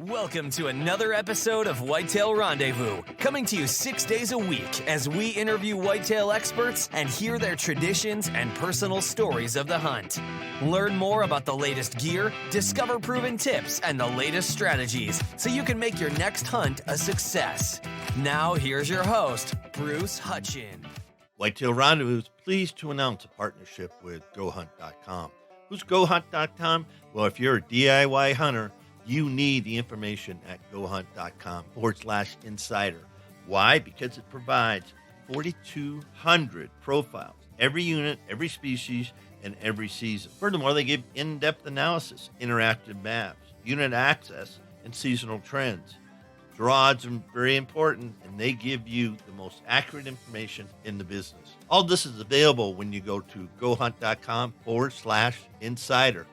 Welcome to another episode of Whitetail Rendezvous, coming to you 6 days a week as we interview whitetail experts and hear their traditions and personal stories of the hunt. Learn more about the latest gear, discover proven tips, and the latest strategies so you can make your next hunt a success. Now, here's your host, Bruce Hutchin. Whitetail Rendezvous is pleased to announce a partnership with GoHunt.com. Who's GoHunt.com? Well, if you're a DIY hunter, you need the information at GoHunt.com/insider. Why? Because it provides 4,200 profiles, every unit, every species, and every season. Furthermore, they give in-depth analysis, interactive maps, unit access, and seasonal trends. Draw odds are very important, and they give you the most accurate information in the business. All this is available when you go to GoHunt.com/insider.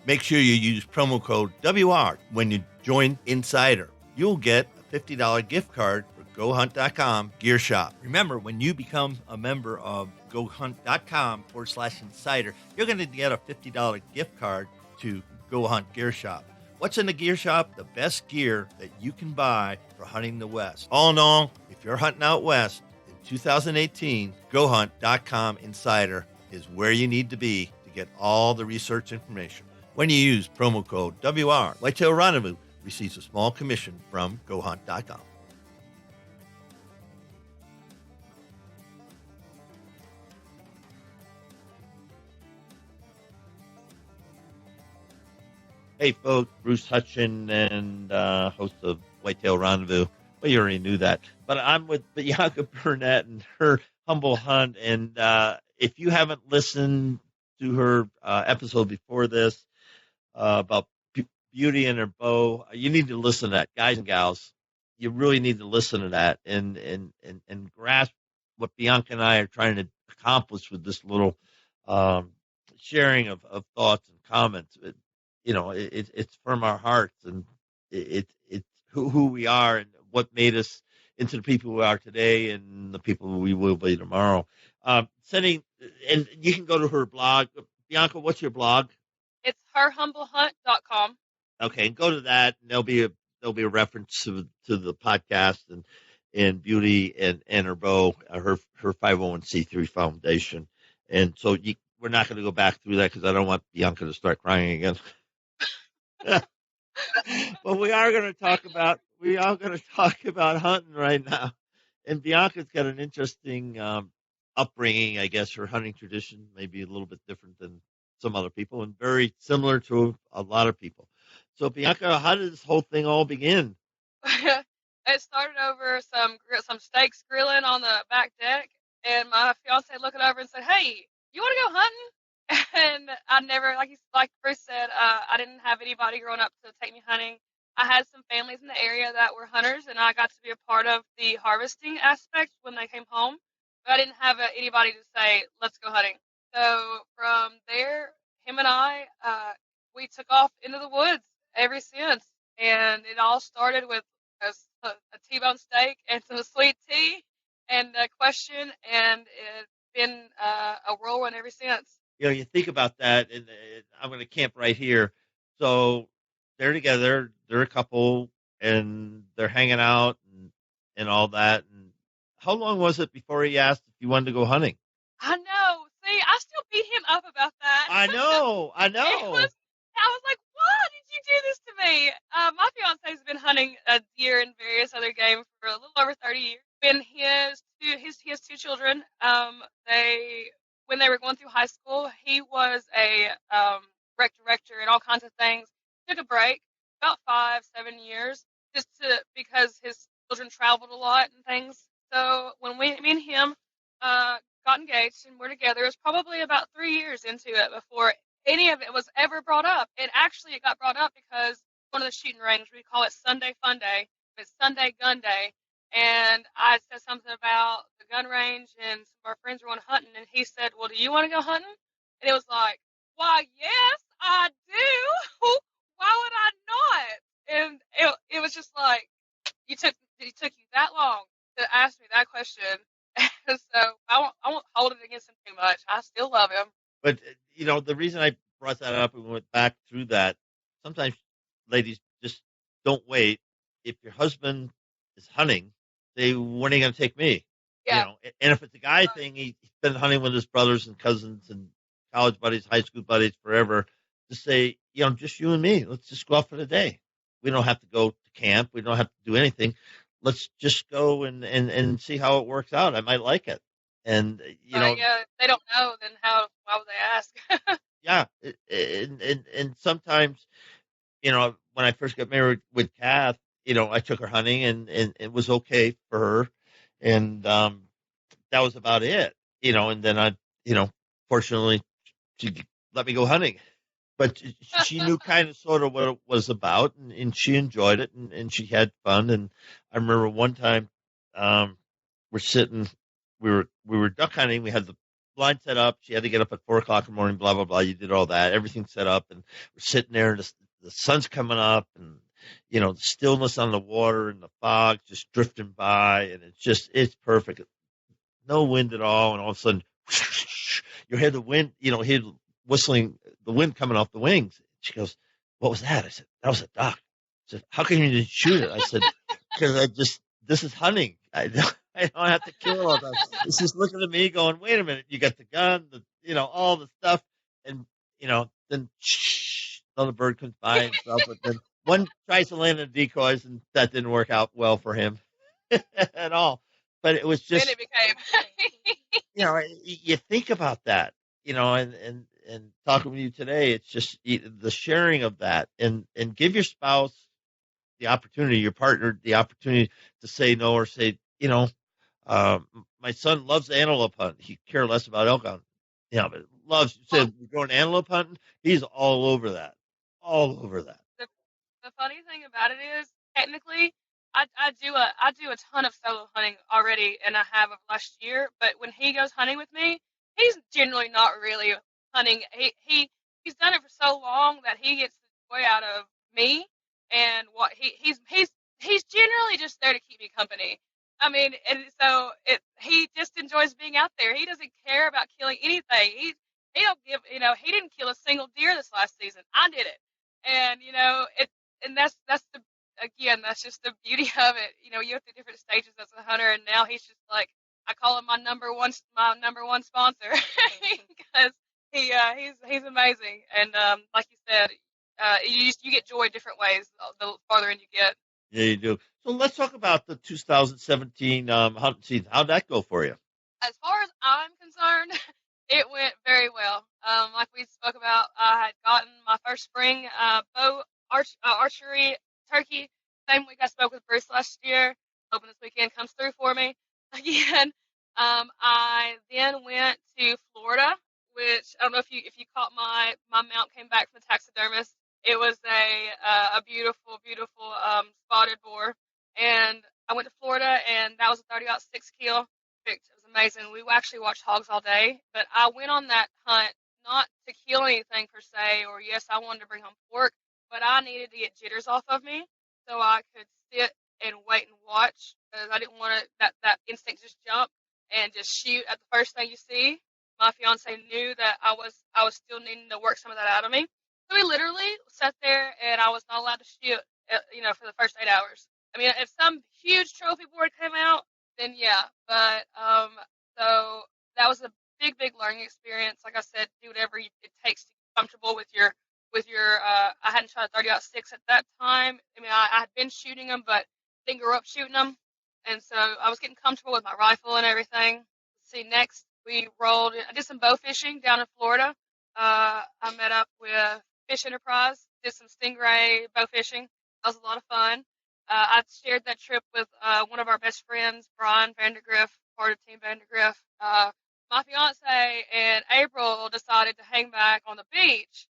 Make sure you use promo code WR when you join Insider. You'll get a $50 gift card for GoHunt.com Gear Shop. Remember, when you become a member of GoHunt.com/insider, you're going to get a $50 gift card to Go Hunt Gear Shop. What's in the gear shop? The best gear that you can buy for hunting the West. All in all, if you're hunting out West in 2018, GoHunt.com/insider is where you need to be to get all the research information. When you use promo code WR, Whitetail Rendezvous receives a small commission from GoHunt.com. Hey, folks, Bruce Hutchin and host of Whitetail Rendezvous. Well, you already knew that. But I'm with Bianca Burnett and her Humble Hunt. And if you haven't listened to her episode before this, about beauty and her bow, you need to listen to that, guys and gals. You really need to listen to that and grasp what Bianca and I are trying to accomplish with this little sharing of thoughts and comments. It's from our hearts, and it's who we are and what made us into the people we are today and the people we will be tomorrow. And you can go to her blog. Bianca, what's your blog? It's herhumblehunt.com. Okay, go to that, and there'll be a reference to the podcast and beauty and her bow, her 501c3 foundation. And so we're not going to go back through that because I don't want Bianca to start crying again. But we are going to talk about hunting right now. And Bianca's got an interesting upbringing, I guess. Her hunting tradition may be a little bit different than some other people and very similar to a lot of people. So, Bianca, how did this whole thing all begin? It started over some steaks grilling on the back deck, and my fiance looking over and said, "Hey, you want to go hunting?" And I never, like Bruce said, I didn't have anybody growing up to take me hunting. I had some families in the area that were hunters, and I got to be a part of the harvesting aspect when they came home. But I didn't have anybody to say, "Let's go hunting." So from there, him and I, we took off into the woods ever since. And it all started with a T-bone steak and some sweet tea and a question, and it's been a whirlwind ever since. You think about that, and I'm going to camp right here. So they're together, they're a couple, and they're hanging out and all that. And how long was it before he asked if you wanted to go hunting? I know. See, I still beat him up about that. I know. I was like, why did you do this to me? My fiance's been hunting a deer and various other game for a little over 30 years. When he has two children, when they were going through high school, he was a rec director and all kinds of things. Took a break, about 5-7 years, because his children traveled a lot and things. So when me and him got engaged and we're together, it was probably about 3 years into it before any of it was ever brought up. And actually it got brought up because one of the shooting ranges, we call it Sunday Fun Day, it's Sunday Gun Day. And I said something about the gun range and some of our friends were going hunting, and he said, "Well, do you want to go hunting?" And it was like, "Why, yes, I do. Why would I not?" And it was just like, it took you that long to ask me that question. And so I won't hold it against him too much. I still love him. But, the reason I brought that up and went back through that, sometimes ladies just don't wait. If your husband is hunting, say, when are you going to take me? You Yeah. know, and if it's a guy Right. thing, he's been hunting with his brothers and cousins and college buddies, high school buddies forever. To say, just you and me. Let's just go out for the day. We don't have to go to camp. We don't have to do anything. Let's just go and see how it works out. I might like it. And Yeah, if they don't know, then why would they ask? yeah, and sometimes, when I first got married with Kath, I took her hunting and it was okay for her. And that was about it, and then fortunately she let me go hunting. But she knew kind of sort of what it was about, and she enjoyed it, and she had fun. And I remember one time, we're sitting, we were duck hunting. We had the blind set up. She had to get up at 4 o'clock in the morning. Blah blah blah. You did all that, everything set up, and we're sitting there, and the sun's coming up, and the stillness on the water and the fog just drifting by, and it's perfect. No wind at all, and all of a sudden, you hear the wind. Hear whistling, the wind coming off the wings. She goes, "What was that?" I said, "That was a duck." She said, "How come you didn't shoot it?" I said, "Because this is hunting. I don't have to kill all that." She's looking at me going, "Wait a minute, you got the gun, all the stuff." And, then another bird comes by and stuff. But then one tries to land in decoys, and that didn't work out well for him at all. But it was Then just, it became. you think about that, and talking with you today, it's just the sharing of that, and give your spouse the opportunity, your partner, the opportunity to say no, or say, my son loves antelope hunting. He care less about elk hunting. But loves, said, we're going antelope hunting. He's all over that. All over that. The funny thing about it is, technically, I do a ton of solo hunting already, and I have of last year. But when he goes hunting with me, he's generally not really hunting. He's done it for so long that he gets the joy out of me, and what he's generally just there to keep me company. I mean, and so he just enjoys being out there. He doesn't care about killing anything. He don't give, he didn't kill a single deer this last season. I did it, and and that's just the beauty of it. You go through different stages as a hunter, and now he's just like, I call him my number one sponsor because he's amazing. And like you said, you get joy different ways the farther in you get. Yeah, you do. So let's talk about the 2017 hunting season. How'd that go for you? As far as I'm concerned, it went very well. Like we spoke about, I had gotten my first spring bow archery turkey. Same week I spoke with Bruce last year. Hoping this weekend comes through for me again. I then went to Florida, which I don't know if you caught my mount came back from the taxidermist. It was a beautiful, beautiful spotted boar, and I went to Florida, and that was a 30-06 kill. It was amazing. We actually watched hogs all day, but I went on that hunt not to kill anything per se, or yes, I wanted to bring home pork, but I needed to get jitters off of me so I could sit and wait and watch, because I didn't want that instinct just jump and just shoot at the first thing you see. My fiance knew that I was still needing to work some of that out of me, so we literally sat there, and I was not allowed to shoot, for the first 8 hours. I mean, if some huge trophy board came out, then yeah. But so that was a big, big learning experience. Like I said, do whatever it takes to get comfortable with your I hadn't shot a 30-06 at that time. I mean, I had been shooting them, but didn't grow up shooting them, and so I was getting comfortable with my rifle and everything. Let's see, next we rolled. I did some bow fishing down in Florida. I met up with Fish Enterprise, did some stingray bow fishing. That was a lot of fun. I shared that trip with one of our best friends, Brian Vandergriff, part of Team Vandergriff. My fiance and April decided to hang back on the beach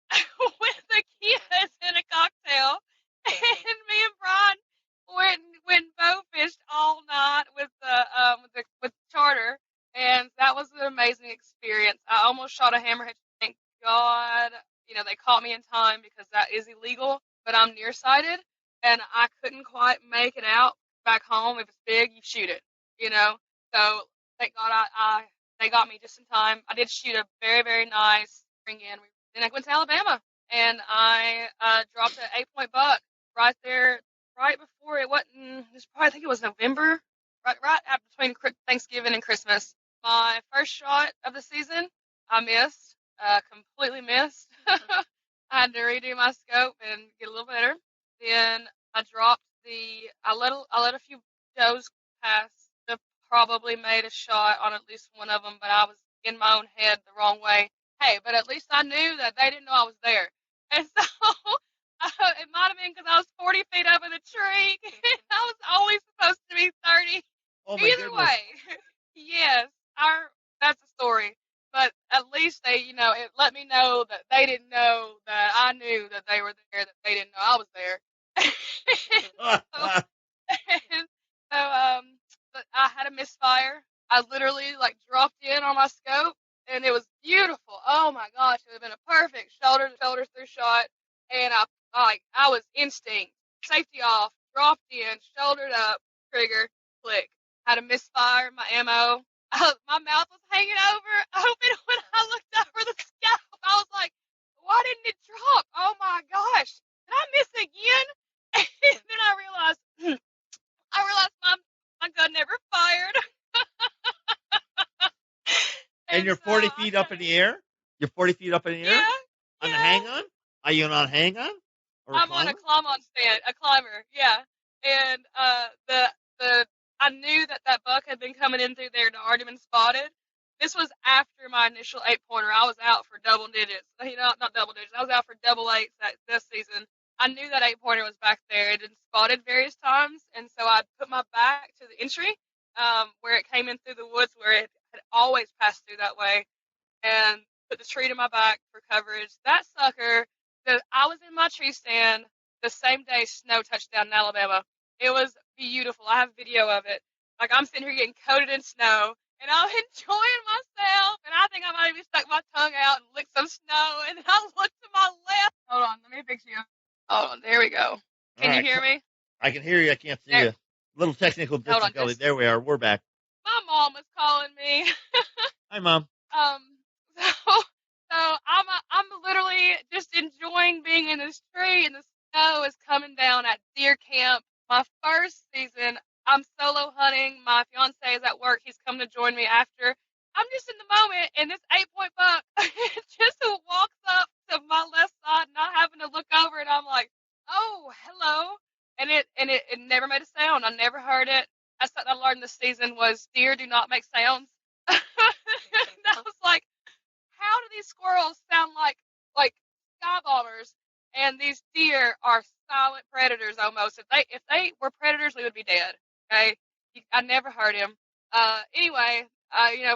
with the kids and a cocktail, and me and Brian went bow fished all night with charter, and that was an amazing experience. I almost shot a hammerhead. Thank God, they caught me in time, because that is illegal. But I'm nearsighted, and I couldn't quite make it out back home. If it's big, you shoot it, So thank God they got me just in time. I did shoot a very, very nice spring in. Then I went to Alabama, and I dropped an 8-point buck right there right before it wasn't. It was probably, I think it was November, right after between Thanksgiving and Christmas. My first shot of the season, I missed, completely missed. I had to redo my scope and get a little better. Then I dropped I let a few does pass. I probably made a shot on at least one of them, but I was in my own head the wrong way. Hey, but at least I knew that they didn't know I was there. And so it might have been because I was 40 feet up in the tree. I was only supposed to be 30. Oh my Either goodness. way, yes, that's a story. But at least they, it let me know that they didn't know that I knew that they were there, that they didn't know I was there. so, and but I had a misfire. I literally dropped in on my scope, and it was beautiful. Oh my gosh, it would have been a perfect shoulder to shoulder through shot, and I was instinct, safety off, dropped in, shouldered up, trigger, click. Had a misfire, my ammo. My mouth was hanging open when I looked over the scope. I was like, why didn't it drop? Oh my gosh, did I miss again? And then I realized my gun never fired. And you're so 40 feet up in the air? You're 40 feet up in the air? Yeah. On a hang-on? Are you on a hang-on? Or I'm on a climb-on stand, a climber, yeah. And the I knew that buck had been coming in through there and already been spotted. This was after my initial 8-pointer. I was out for double digits. Not double digits. I was out for double eights this season. I knew that 8-pointer was back there. It had been spotted various times, and so I put my back to the entry, where it came in through the woods, where it had always passed through that way, and put the tree to my back for coverage. That sucker, I was in my tree stand the same day snow touched down in Alabama. It was beautiful. I have video of it. I'm sitting here getting coated in snow, and I'm enjoying myself, and I think I might even stuck my tongue out and licked some snow, and then I looked to my left. Hold on, let me fix you. Hold on, there we go. Can you hear me? I can hear you. I can't see you. Little technical difficulty. There we are. We're back. My mom was calling me. Hi, Mom. So I'm literally just enjoying being in this tree, and the snow is coming down at deer camp. My first season, I'm solo hunting. My fiance is at work. He's come to join me after. I'm just in the moment, and this 8-point buck just walks up to my left side, not having to look over, and I'm like, oh, hello. And it never made a sound. I never heard it. That's something I learned this season was deer do not make sounds. And I was like, how do these squirrels sound like sky bombers, and these deer are silent predators almost? If they were predators, we would be dead. Okay, I never heard him. Anyway,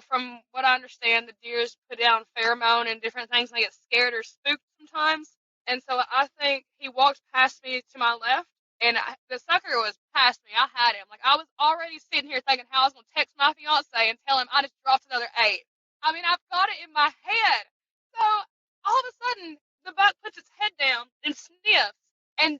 from what I understand, the deers put down pheromone and different things, and they get scared or spooked sometimes. And so I think he walked past me to my left, and the sucker was past me. I had him. I was already sitting here thinking how I was going to text my fiance and tell him I just dropped another 8. I mean, I've got it in my head. So all of a sudden, the buck puts its head down and sniffs, and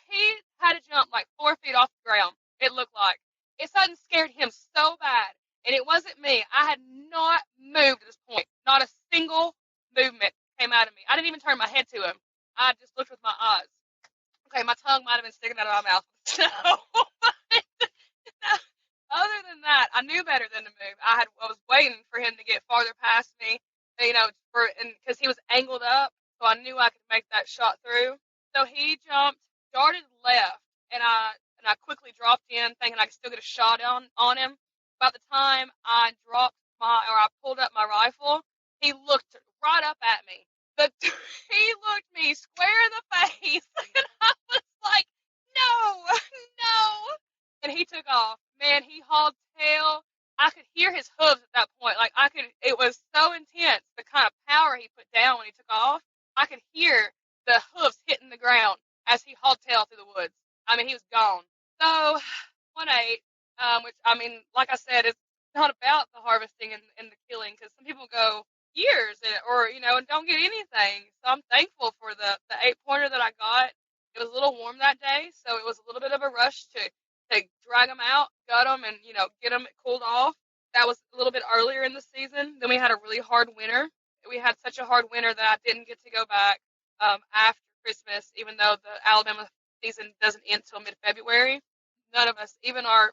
he had to jump 4 feet off the ground. It looked like it suddenly scared him so bad, and it wasn't me. I had not moved at this point. Not a single movement came out of me. I didn't even turn my head to him. I just looked with my eyes. Okay, my tongue might have been sticking out of my mouth. So, other than that, I knew better than to move. I was waiting for him to get farther past me, because he was angled up, so I knew I could make that shot through. So he jumped, darted left, and I quickly dropped in, thinking I could still get a shot on him. By the time I pulled up my rifle, he looked right up at me. He looked me square in the face, and I was like, no. And he took off. Man, he hauled tail. I could hear his hooves at that point. It was so intense, the kind of power he put down when he took off. I could hear the hooves hitting the ground as he hauled tail through the woods. I mean, he was gone. So, 1-8, which, I mean, like I said, it's not about the harvesting and the killing, because some people go years and don't get anything. So I'm thankful for the 8-pointer that I got. It was a little warm that day, so it was a little bit of a rush to drag them out, gut them, and get them cooled off. That was a little bit earlier in the season. Then we had a really hard winter. We had such a hard winter that I didn't get to go back after Christmas, even though the Alabama season doesn't end till mid-February. None of us, even our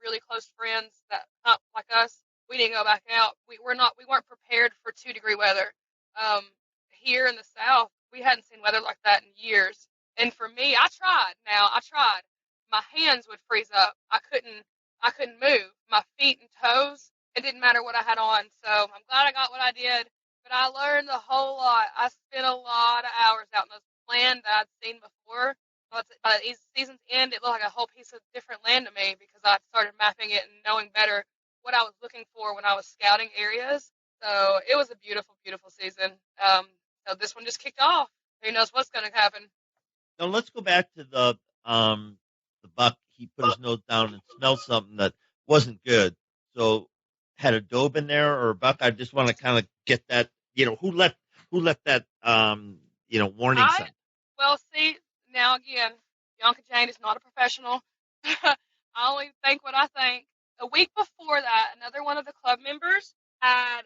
really close friends that hunt like us, we didn't go back out. We weren't prepared for 2-degree weather. Here in the South, we hadn't seen weather like that in years. And for me, I tried. My hands would freeze up. I couldn't move. My feet and toes. It didn't matter what I had on. So I'm glad I got what I did. But I learned a whole lot. I spent a lot of hours out in those land that I'd seen before. By the season's end, it looked like a whole piece of different land to me because I started mapping it and knowing better what I was looking for when I was scouting areas. So it was a beautiful, beautiful season. So this one just kicked off. Who knows what's going to happen? Now let's go back to the buck. He put his nose down and smelled something that wasn't good. So had a doe in there or a buck? I just want to kind of get that. Who left that warning sign? Well, see, now again, Bianca Jane is not a professional. I only think what I think. A week before that, another one of the club members had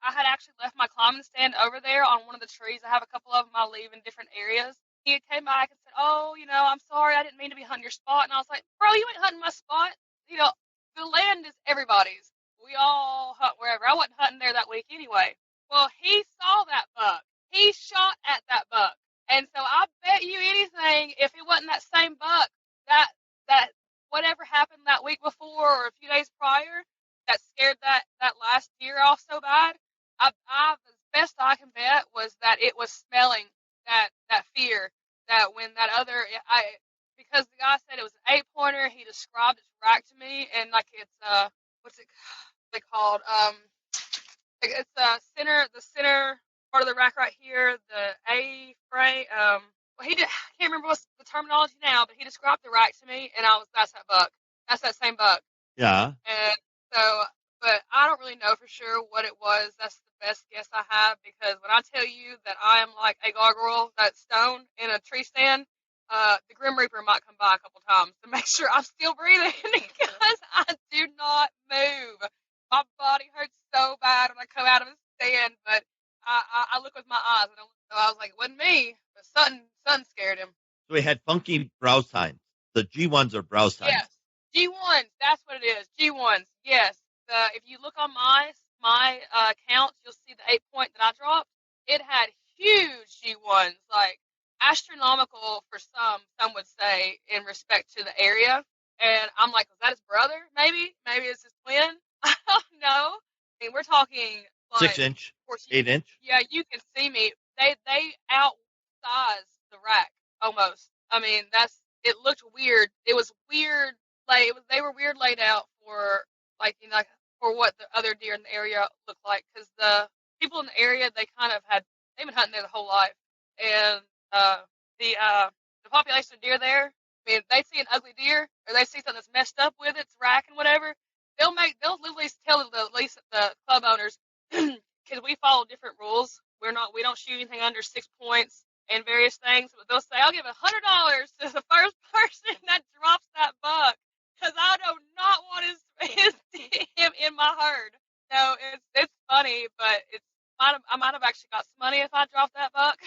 I had actually left my climbing stand over there on one of the trees. I have a couple of them I leave in different areas. He came back and said, "Oh, I'm sorry, I didn't mean to be hunting your spot." And I was like, "Bro, you ain't hunting my spot. The land is everybody's. We all hunt wherever. I wasn't hunting there that week anyway." Well, he saw that buck. He shot at that buck. And so I bet you anything, if it wasn't that same buck, that whatever happened that week before or a few days prior that scared that last deer off so bad, I as best I can bet was that it was smelling that fear that when that other because the guy said it was an 8-pointer, he described its rack to me and like it's what's it called? It's the center part of the rack right here, the A frame. Well, I can't remember what's the terminology now, but he described the rack to me, and that's that buck. That's that same buck. Yeah. And so, but I don't really know for sure what it was. That's the best guess I have because when I tell you that I am like a gargoyle that's stoned in a tree stand, the Grim Reaper might come by a couple times to make sure I'm still breathing because I do not move. My body hurts so bad when I come out of a stand, but I look with my eyes. And I was like, it wasn't me, but something scared him. So he had funky brow signs. The G1s are brow signs. Yes, G1s. That's what it is. G1s. Yes. If you look on my accounts, you'll see the 8-point that I dropped. It had huge G1s, like astronomical for some would say, in respect to the area. And I'm like, was that his brother? Maybe it's his twin. I don't know. I mean, we're talking like 6-inch, 8-inch. Yeah, you can see me. They outsize the rack almost. I mean, it looked weird. It was weird. Like they were weird laid out for for what the other deer in the area looked like because the people in the area they've been hunting there the whole life, and the population of deer there. I mean, if they see an ugly deer or they see something that's messed up with its rack and whatever, they'll literally tell the club owners because we follow different rules. We don't shoot anything under 6 points and various things, but they'll say, "I'll give $100 to the first person that drops that buck because I do not want him in my herd." So it's funny, but I might have actually got some money if I dropped that buck.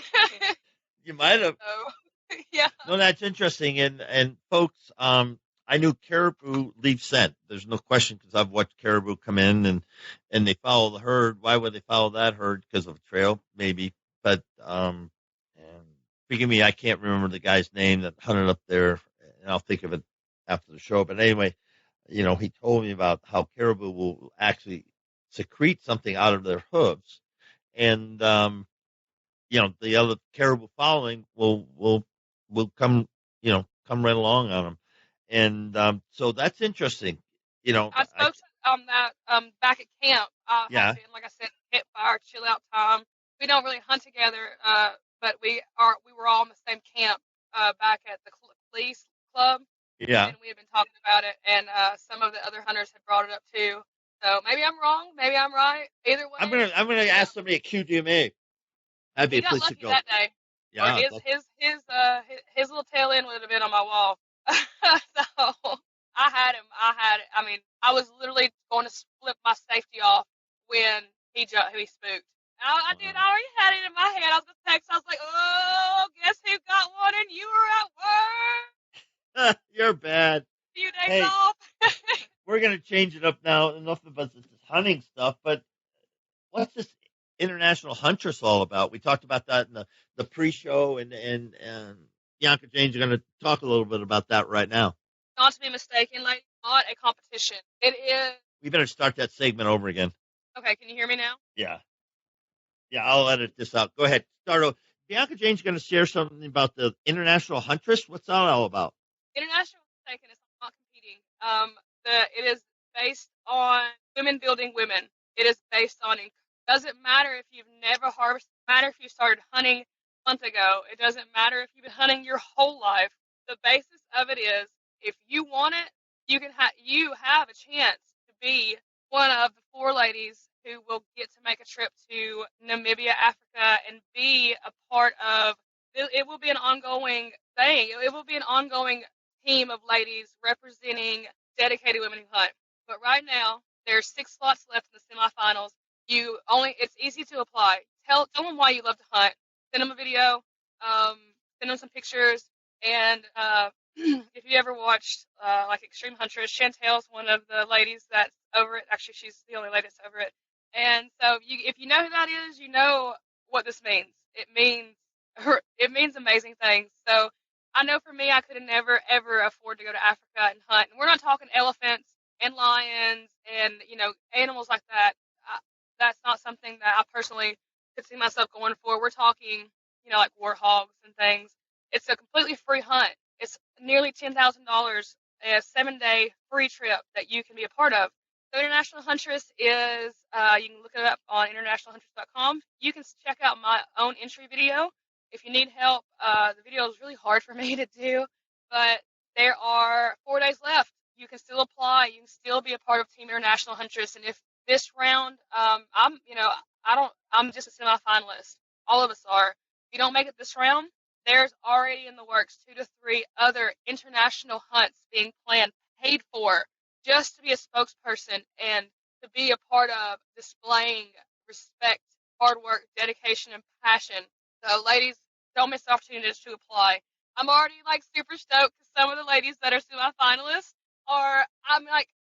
You might have. So, yeah. No, that's interesting. And folks, I knew caribou leave scent. There's no question because I've watched caribou come in and they follow the herd. Why would they follow that herd? Because of a trail, maybe. But and forgive me, I can't remember the guy's name that hunted up there, and I'll think of it after the show. But anyway, he told me about how caribou will actually secrete something out of their hooves, and the other caribou following will come come right along on them, and so that's interesting. I spoke to that back at camp. Yeah. Like I said, campfire, chill out time. We don't really hunt together, but we were all in the same camp back at the police club. Yeah. And we had been talking about it, and some of the other hunters had brought it up too. So maybe I'm wrong, maybe I'm right. Either way, I'm gonna ask somebody at QGMA. That'd be he a got place lucky to go. that day. Yeah. His little tail end would have been on my wall. So I had him. I mean, I was literally going to flip my safety off when he spooked. I did. I already had it in my head. I was going to text. I was like, oh, guess who got one and you were at work? You're bad. A few days Hey. off. We're going to change it up now. Enough of us this hunting stuff, but what's this International Huntress all about? We talked about that in the pre-show, and Bianca Jane's going to talk a little bit about that right now. Not to be mistaken, like, not a competition. It is. We better start that segment over again. Okay, can you hear me now? Yeah. Yeah, I'll edit this out. Go ahead. Start over. Bianca Jane's going to share something about the International Huntress. What's that all about? International Mistaken is not competing. It is based on women building women. It is based on. Doesn't matter if you've never harvested. Matter if you started hunting a month ago. It doesn't matter if you've been hunting your whole life. The basis of it is, if you want it, you have a chance to be one of the 4 ladies who will get to make a trip to Namibia, Africa, and be a part of. It will be an ongoing thing. It will be an ongoing team of ladies representing dedicated women who hunt. But right now, there's 6 slots left in the semifinals. It's easy to apply. Tell them why you love to hunt. Send them a video. Send them some pictures. And if you ever watched like Extreme Huntress, Chantel's one of the ladies that's over it. Actually, she's the only lady that's over it. And so if you know who that is, you know what this means. It means amazing things. So I know for me, I could have never, ever afford to go to Africa and hunt. And we're not talking elephants and lions and, animals like that. That's not something that I personally could see myself going for. We're talking, like warthogs and things. It's a completely free hunt. It's nearly $10,000, a 7-day free trip that you can be a part of. So International Huntress is, you can look it up on internationalhuntress.com. You can check out my own entry video. If you need help, the video is really hard for me to do, but there are 4 days left. You can still apply. You can still be a part of Team International Huntress. And if this round, I'm just a semifinalist. All of us are. If you don't make it this round, there's already in the works 2 to 3 other international hunts being planned, paid for, just to be a spokesperson and to be a part of displaying respect, hard work, dedication, and passion. So, ladies, don't miss the opportunities to apply. I'm already super stoked because some of the ladies that are semifinalists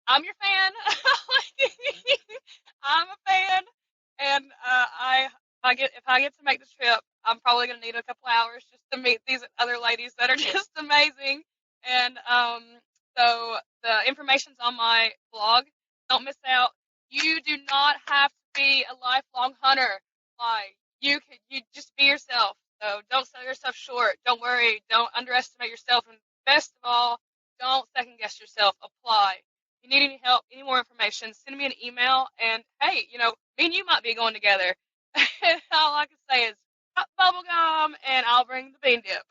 I'm your fan. I'm a fan, and if I get to make the trip, I'm probably going to need a couple hours just to meet these other ladies that are just amazing. And so the information's on my blog. Don't miss out. You do not have to be a lifelong hunter. You just be yourself. So don't sell yourself short. Don't worry. Don't underestimate yourself. And best of all, don't second guess yourself. Apply. If you need any help, any more information, send me an email. And hey, me and you might be going together. All I can say is pop bubble gum, and I'll bring the bean dip.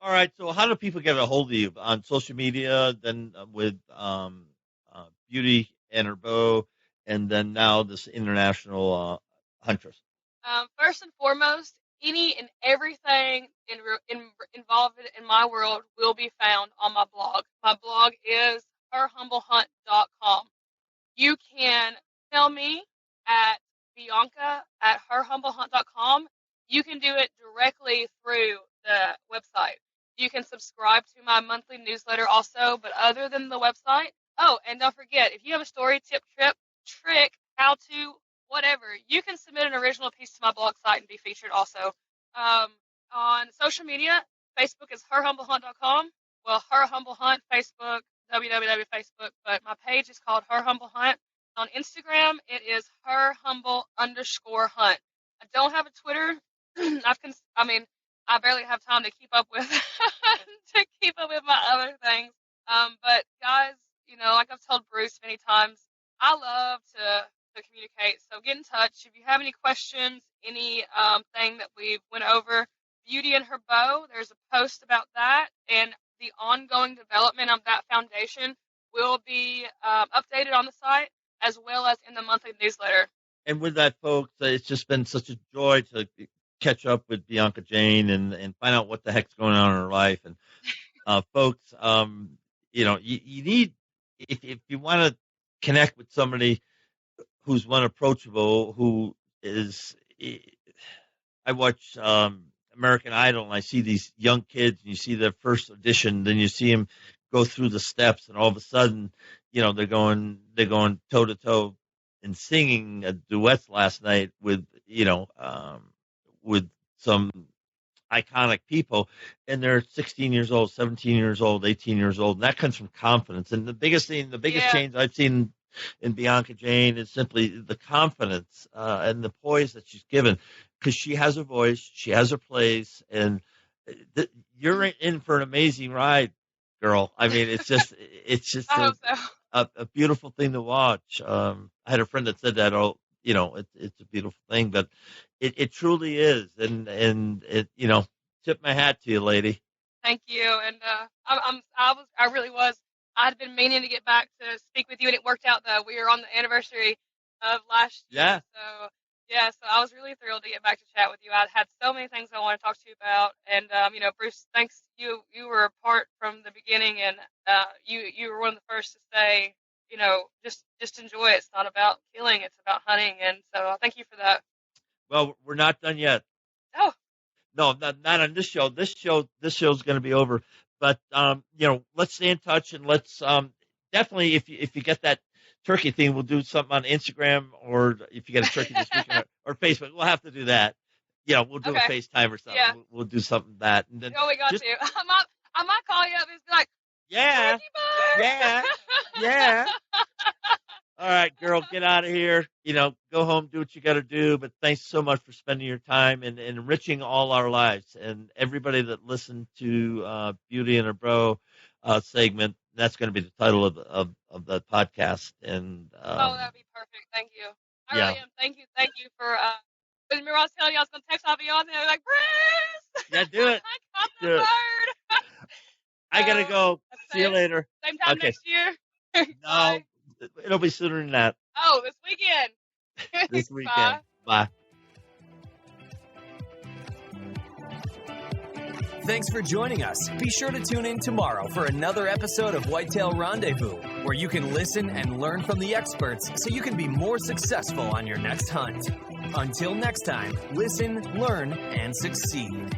All right. So how do people get a hold of you? On social media, then with Beauty and her bow, and then now this International Huntress? First and foremost, any and everything involved in my world will be found on my blog. My blog is herhumblehunt.com. You can tell me at Bianca at herhumblehunt.com. You can do it directly through the website. You can subscribe to my monthly newsletter also, but other than the website, and don't forget, if you have a story, tip, trick, how to, whatever, you can submit an original piece to my blog site and be featured also. On social media, Facebook is herhumblehunt.com. Well, Her Humble Hunt, Facebook, www.facebook, but my page is called Her Humble Hunt. On Instagram, it is herhumble_hunt. I don't have a Twitter. I barely have time to keep up with my other things. But guys, like I've told Bruce many times, I love to communicate. So get in touch if you have any questions, any thing that we went over. Beauty and her bow. There's a post about that, and the ongoing development of that foundation will be updated on the site as well as in the monthly newsletter. And with that, folks, it's just been such a joy to catch up with Bianca Jane and find out what the heck's going on in her life. And folks, you need, if you want to connect with somebody who's one approachable, who is I watch American Idol, and I see these young kids, and you see their first audition, then you see them go through the steps, and all of a sudden, they're going toe to toe and singing duets last night with with some iconic people, and they're 16 years old, 17 years old, 18 years old, and that comes from confidence. And the biggest change I've seen in Bianca Jane is simply the confidence and the poise that she's given, because she has a voice, she has her plays, and you're in for an amazing ride, girl. I mean, it's just I hope so. a beautiful thing to watch. I had a friend that said that, it's a beautiful thing, but it truly is. And it, tip my hat to you, lady. Thank you. And I really was. I'd been meaning to get back to speak with you, and it worked out though. We were on the anniversary of last year. Yeah. So I was really thrilled to get back to chat with you. I had so many things I want to talk to you about. And, Bruce, thanks. You were a part from the beginning, and you were one of the first to say, just enjoy it. It's not about killing. It's about hunting. And so thank you for that. Well, we're not done yet. Oh. No, not on this show. This show's going to be over. But, let's stay in touch, and let's definitely, if you get that turkey thing, we'll do something on Instagram, or if you get a turkey this weekend, or Facebook, we'll have to do that. We'll do a FaceTime or something. Yeah. We'll do something that. And then we got to. I might call you up and be like, yeah, yeah. All right, girl, get out of here. Go home, do what you got to do. But thanks so much for spending your time and enriching all our lives. And everybody that listened to Beauty and a Bro segment, that's going to be the title of the podcast. And that'd be perfect. Thank you. I really am. Thank you for. Remember I was telling you I was going to text off on there like, Bruce. Yeah, do it. I got the word. I gotta go. See you later. Same time next year. No, it'll be sooner than that. Oh, this weekend. This weekend. Bye. Thanks for joining us. Be sure to tune in tomorrow for another episode of Whitetail Rendezvous, where you can listen and learn from the experts so you can be more successful on your next hunt. Until next time, listen, learn, and succeed.